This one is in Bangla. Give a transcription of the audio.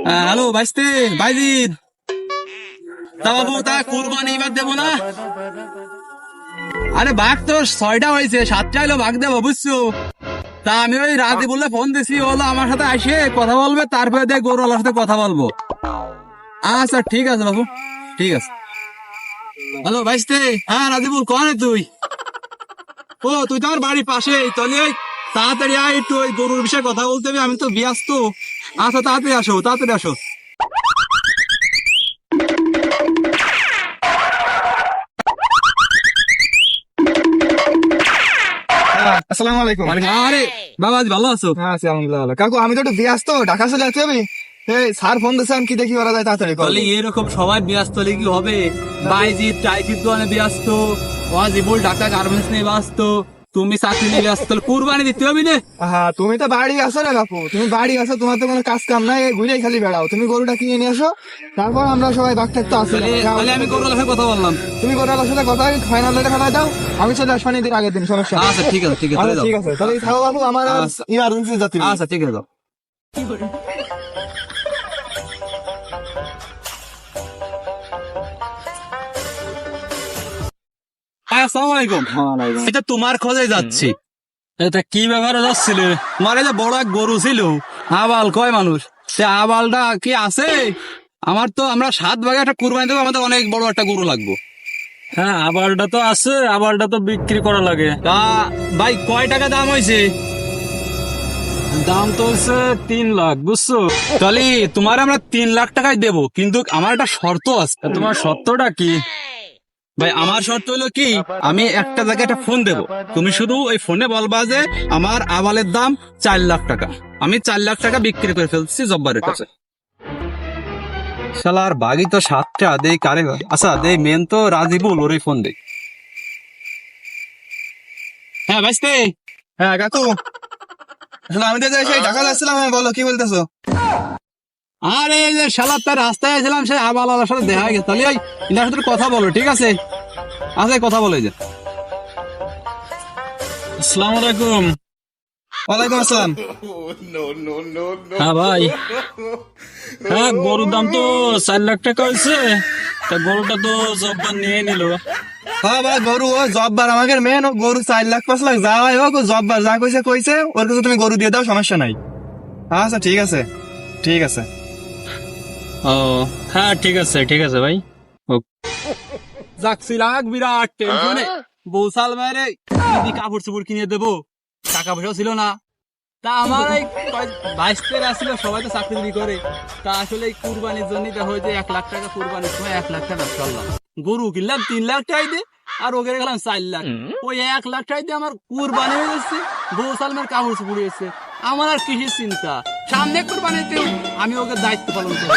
হ্যালো ভাইস্তে ভাইজিৎ, তা বাবু তা কুরবানি এবার দেবো না? আরে বাঘ তো 6টা হয়েছে, 7টা হলো বাঘ দেবো বুঝছো। তা আমি ওই রাতে বললে ফোন দিছি, হলো আমার সাথে আসে কথা বলবে, তারপরে দেখ গরুওয়ালার সাথে কথা বলবো। আচ্ছা ঠিক আছে বাবু, ঠিক আছে। হ্যালো ভাইস্তে, হ্যাঁ রাজিবুল কন তুই? ও তুই তো আমার বাড়ির পাশে, তাহলে ওই তাড়াতাড়ি আয়, একটু ওই গরুর বিষয়ে কথা বলতে হবে, আমি তো ব্যস্ত। আচ্ছা তাড়াতাড়ি আসো, তাড়াতাড়ি আসো। আসসালামু আলাইকুম। আরে বাবা আজ ভালো আছো? হ্যাঁ আছি আলহামদুলিল্লাহ ভালো। কাকু আমি তো একটু ব্যস্ত, ঢাকা চলে যাচ্ছি আমি। এই স্যার ফোন দিয়েছে, আমি কি দেখি করা যায় তাড়াতাড়ি করো। তাহলে এরকম সবাই ব্যস্ত হলে কি হবে? বাইজিৎ টাইজিৎ দোকানে ব্যস্ত, ওয়াজিবুল ঢাকা গার্মেন্টস নিয়ে ব্যস্ত, তুমি চাকরি নিয়ে ব্যস্ত, তাহলে কুরবানি দিতে হবে না? হ্যাঁ তুমি তো বাড়ি আসো না কাকু, তুমি বাড়ি আসো, তোমার তো কোনো কাজ কাম নাই, ঘুরেই খালি বেড়াও। তুমি গরুটা কিনে নিয়ে আসো, তারপর আমরা সবাই বাঘ থাকতে আসি। তাহলে আমি গরুর সাথে কথা বললাম। তুমি গরুটার সাথে কথা ফাইনাল রেটে ফেলাই দাও, আমি চলে আসবো ঈদের আগের দিন, সমস্যা নেই। আচ্ছা ঠিক আছে, ঠিক আছে, আচ্ছা, তাহলে ঠিক যাও। আছে তাহলে থাকো বাবু, আমার আচ্ছা। ইমার্জেন্সি যাচ্ছি। আচ্ছা ঠিক আছে, যাও। আসসালামু আলাইকুম। এটা তোমার খোঁজে যাচ্ছি। এটা কি ব্যাপারে যাচ্ছিলে? তোমার এই যে বড় এক গরু ছিল, আবাল কয় মানুষ, সে আবালটা কি আছে? আমার তো আমরা 7 ভাগে একটা কুরবানি দেবো, আমাদের অনেক বড় একটা গরু লাগবে। হ্যাঁ, আবারটা তো আছে, আবারটা তো বিক্রি করা লাগে। তা ভাই কয় টাকা দাম হয়েছে? দাম তো হচ্ছে 3 লাখ, বুঝছো? তাহলে তোমার আমরা 3 লাখ টাকায় দেবো, কিন্তু আমার একটা শর্ত আছে। তা তোমার সত্যটা কি? ভাই আমার শর্ত হলো কি, আমি একটা জায়গায় একটা ফোন দেবো, তুমি শুধু ওই ফোনে বলবা যে আমার আবালের দাম 4 লাখ টাকা, আমি 4 লাখ টাকা বিক্রি করে ফেলছি জব্বারের কাছে। শালার বাগি তো 7টা দেই কারে। আচ্ছা দেই মেন তো রাজিবুল, ওরই ফোন দেই। হ্যাঁ ভাইস্তে। হ্যাঁ কাকু, আসলে আমি তো সেই ঢাকা যাচ্ছিলাম। হ্যাঁ বলো, কি বলতেছো? আরে এই যে শালার তার রাস্তায় ছিলাম, সে আবালার সাথে দেখা গেছে, তাহলে ওই ইনার সাথে কথা বলো, ঠিক আছে? আচ্ছা কথা বলে যে। আসসালামু আলাইকুম। ওয়ালাইকুম আসসালাম। হ্যাঁ ভাই, হ্যাঁ গরুর দাম তো 4 লাখ টাকা হয়েছে, তা গরুটা তো জব্বার নিয়ে নিল। হ্যাঁ ভাই, গরু ও জব্বার আমাকে মেন, ও গরু 4 লাখ 5 লাখ যা হয় হোক, ও জব্বার যা কইছে কইছে, ওর কাছে তুমি গরু দিয়ে দাও, সমস্যা নাই। আচ্ছা ঠিক আছে, ঠিক আছে। ও হ্যাঁ, ঠিক আছে ঠিক আছে ভাই। যাচ্ছিলাম বিরাট টেনশনে, বৌসাল মায়ের ঈদি কাপড় চোপড় কিনে দেবো, টাকা পয়সা ছিল না। তা আমার এই ভাইস্তের আসছিল, সবাই তো চাকরি করে, তা আসলে এই কুরবানির জন্য দেখা হয়েছে 1 লাখ টাকা, কুরবানির সময় 1 লাখ টাকা ব্যবসা করলাম, গরু কিনলাম 3 লাখ টাকা দিয়ে, আর ওকে গেলাম 4 লাখ। ওই 1 লাখ টাকা দিয়ে আমার কুরবানি হয়ে যাচ্ছে, বৌসাল মায়ের কাপড় চোপড় হয়েছে। আমার আর কিসের চিন্তা, সামনে কুরবানিতে আমি ওকে দায়িত্ব পালন করবো।